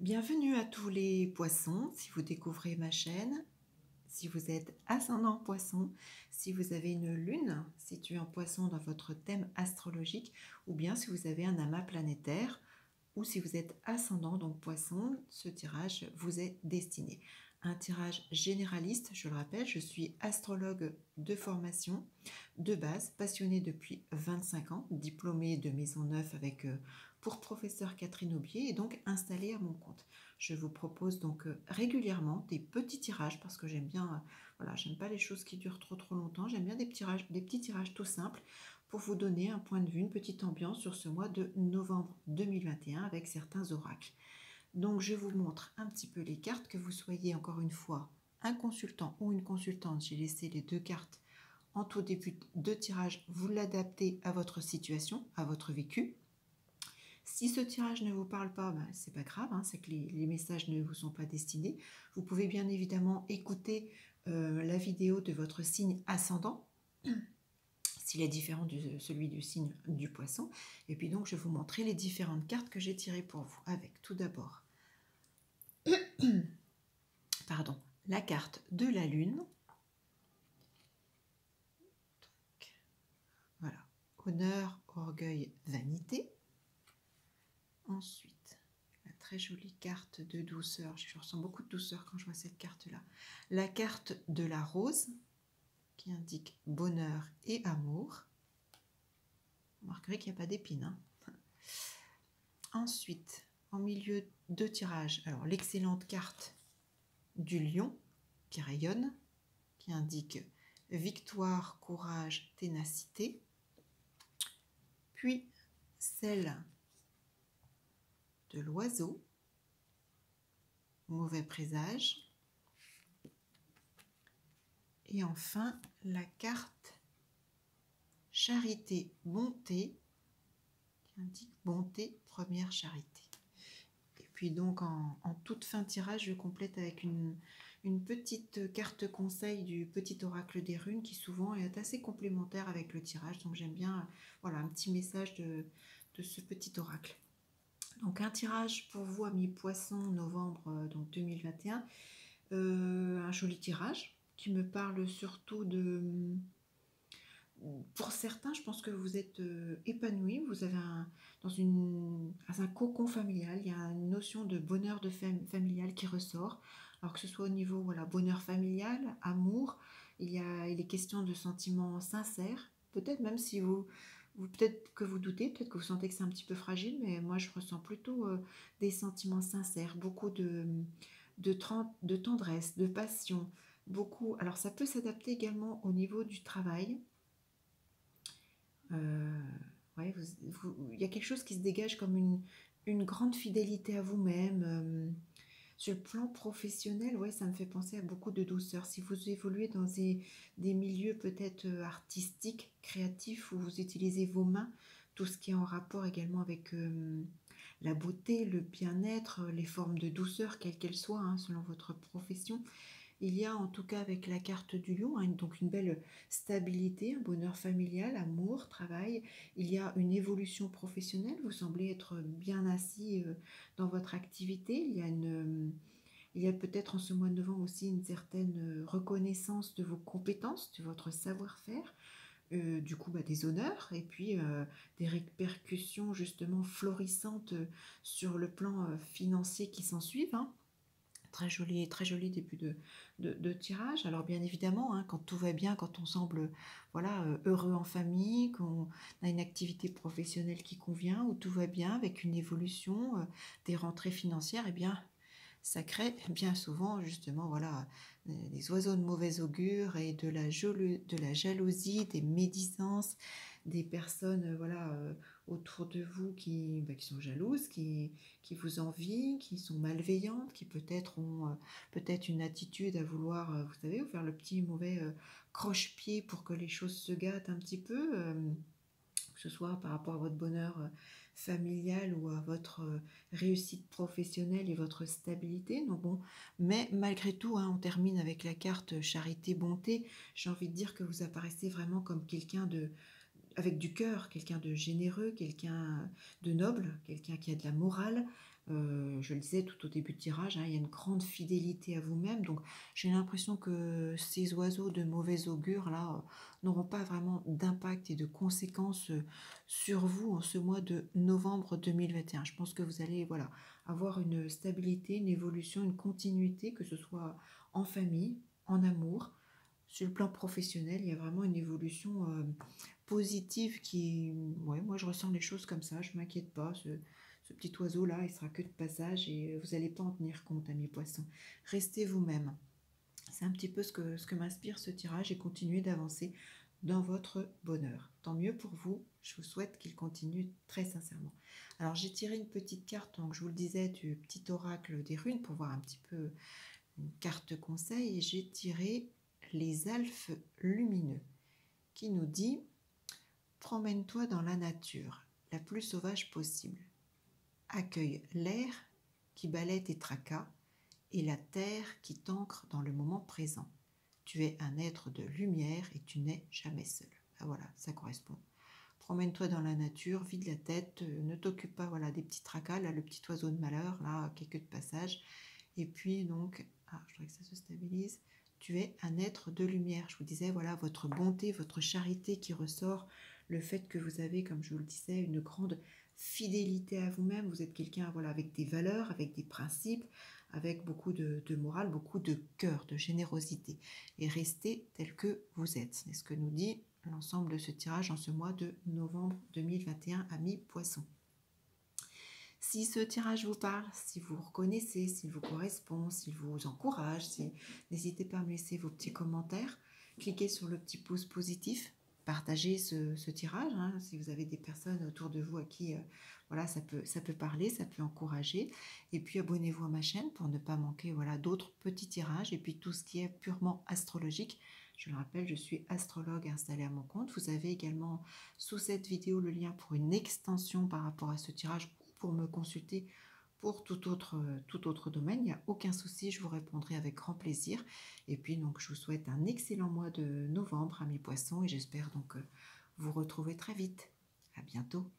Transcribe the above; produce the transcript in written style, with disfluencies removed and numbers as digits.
Bienvenue à tous les poissons, si vous découvrez ma chaîne, si vous êtes ascendant poisson, si vous avez une lune située en poisson dans votre thème astrologique, ou bien si vous avez un amas planétaire, ou si vous êtes ascendant donc poisson, ce tirage vous est destiné. Un tirage généraliste, je le rappelle, je suis astrologue de formation, de base, passionnée depuis 25 ans, diplômée de Maisonneuve avec pour professeur Catherine Aubier et donc installée à mon compte. Je vous propose donc régulièrement des petits tirages parce que j'aime bien, voilà, j'aime pas les choses qui durent trop longtemps, j'aime bien des petits tirages tout simples pour vous donner un point de vue, une petite ambiance sur ce mois de novembre 2021 avec certains oracles. Donc je vous montre un petit peu les cartes, que vous soyez encore une fois un consultant ou une consultante. J'ai laissé les deux cartes en tout début de tirage, vous l'adaptez à votre situation, à votre vécu. Si ce tirage ne vous parle pas, ben, c'est pas grave, hein, c'est que les messages ne vous sont pas destinés. Vous pouvez bien évidemment écouter la vidéo de votre signe ascendant, s'il est différent de celui du signe du poisson. Et puis donc je vais vous montrer les différentes cartes que j'ai tirées pour vous. Avec tout d'abord pardon, la carte de la lune. Voilà, honneur, orgueil, vanité. Ensuite, la très jolie carte de douceur. Je ressens beaucoup de douceur quand je vois cette carte-là. La carte de la rose, qui indique bonheur et amour. Vous remarquerez qu'il n'y a pas d'épines. Hein. Ensuite, en milieu de tirage, alors l'excellente carte du lion, qui rayonne, qui indique victoire, courage, ténacité. Puis, celle de l'oiseau, mauvais présage. Et enfin, la carte charité, bonté, qui indique bonté, première charité. Et puis donc, en toute fin de tirage, je complète avec une petite carte conseil du petit oracle des runes, qui souvent est assez complémentaire avec le tirage. Donc j'aime bien, voilà, un petit message de ce petit oracle. Donc un tirage pour vous, amis poissons, novembre donc 2021. Un joli tirage qui me parle surtout de... Pour certains, je pense que vous êtes épanouis, vous avez un cocon familial, il y a une notion de bonheur familial qui ressort, alors que ce soit au niveau voilà, bonheur familial, amour, il est question de sentiments sincères, peut-être même si peut-être que vous doutez, peut-être que vous sentez que c'est un petit peu fragile, mais moi je ressens plutôt des sentiments sincères, beaucoup de tendresse, de passion, beaucoup. Alors ça peut s'adapter également au niveau du travail. Ouais, il y a quelque chose qui se dégage comme une grande fidélité à vous-même. Sur le plan professionnel, ouais, ça me fait penser à beaucoup de douceur. Si vous évoluez dans des milieux peut-être artistiques, créatifs, où vous utilisez vos mains, tout ce qui est en rapport également avec la beauté, le bien-être, les formes de douceur, quelles qu'elles soient, hein, selon votre profession. Il y a en tout cas avec la carte du lion, hein, donc une belle stabilité, un bonheur familial, amour, travail. Il y a une évolution professionnelle, vous semblez être bien assis dans votre activité. Il y a peut-être en ce mois de novembre aussi une certaine reconnaissance de vos compétences, de votre savoir-faire. Du coup des honneurs et puis des répercussions justement florissantes sur le plan financier qui s'ensuivent. Hein. Très joli début de tirage. Alors bien évidemment, hein, quand tout va bien, quand on semble voilà, heureux en famille, qu'on a une activité professionnelle qui convient, où tout va bien avec une évolution des rentrées financières, eh bien ça crée bien souvent justement voilà, des oiseaux de mauvais augure et de la jalousie, des médisances, des personnes voilà, autour de vous qui sont jalouses, qui vous envient, qui sont malveillantes, qui peut-être ont peut-être une attitude à vouloir, vous savez, vous faire le petit mauvais croche-pied pour que les choses se gâtent un petit peu, que ce soit par rapport à votre bonheur familial ou à votre réussite professionnelle et votre stabilité. Donc bon, mais malgré tout, hein, on termine avec la carte charité bonté. J'ai envie de dire que vous apparaissez vraiment comme quelqu'un avec du cœur, quelqu'un de généreux, quelqu'un de noble, quelqu'un qui a de la morale. Je le disais tout au début de tirage, hein, il y a une grande fidélité à vous-même. Donc j'ai l'impression que ces oiseaux de mauvais augure là n'auront pas vraiment d'impact et de conséquences sur vous en ce mois de novembre 2021. Je pense que vous allez voilà, avoir une stabilité, une évolution, une continuité, que ce soit en famille, en amour. Sur le plan professionnel, il y a vraiment une évolution positive qui... Ouais, moi je ressens les choses comme ça, je ne m'inquiète pas. Ce petit oiseau-là, il sera que de passage et vous n'allez pas en tenir compte, amis poissons. Restez vous-même. C'est un petit peu ce que m'inspire ce tirage et continuez d'avancer dans votre bonheur. Tant mieux pour vous, je vous souhaite qu'il continue très sincèrement. Alors j'ai tiré une petite carte, donc je vous le disais, du petit oracle des runes pour voir un petit peu une carte conseil et j'ai tiré les alphes lumineux qui nous dit: promène-toi dans la nature, la plus sauvage possible. Accueille l'air qui balaie tes tracas et la terre qui t'ancre dans le moment présent. Tu es un être de lumière et tu n'es jamais seul. Ah, voilà, ça correspond. Promène-toi dans la nature, vide la tête, ne t'occupe pas voilà, des petits tracas, là, le petit oiseau de malheur, là, quelques de passage. Et puis donc, je voudrais que ça se stabilise. Tu es un être de lumière. Je vous disais, voilà, votre bonté, votre charité qui ressort, le fait que vous avez, comme je vous le disais, une grande fidélité à vous-même. Vous êtes quelqu'un voilà, avec des valeurs, avec des principes, avec beaucoup de morale, beaucoup de cœur, de générosité. Et restez tel que vous êtes. C'est ce que nous dit l'ensemble de ce tirage en ce mois de novembre 2021, amis poissons. Si ce tirage vous parle, si vous reconnaissez, s'il vous correspond, s'il vous encourage, n'hésitez pas à me laisser vos petits commentaires. Cliquez sur le petit pouce positif, partagez ce tirage. Hein, si vous avez des personnes autour de vous à qui voilà, ça peut parler, ça peut encourager. Et puis abonnez-vous à ma chaîne pour ne pas manquer voilà, d'autres petits tirages. Et puis tout ce qui est purement astrologique. Je le rappelle, je suis astrologue installée à mon compte. Vous avez également sous cette vidéo le lien pour une extension par rapport à ce tirage, pour me consulter pour tout autre domaine. Il n'y a aucun souci, je vous répondrai avec grand plaisir. Et puis donc je vous souhaite un excellent mois de novembre, amis poissons, et j'espère donc vous retrouver très vite. À bientôt.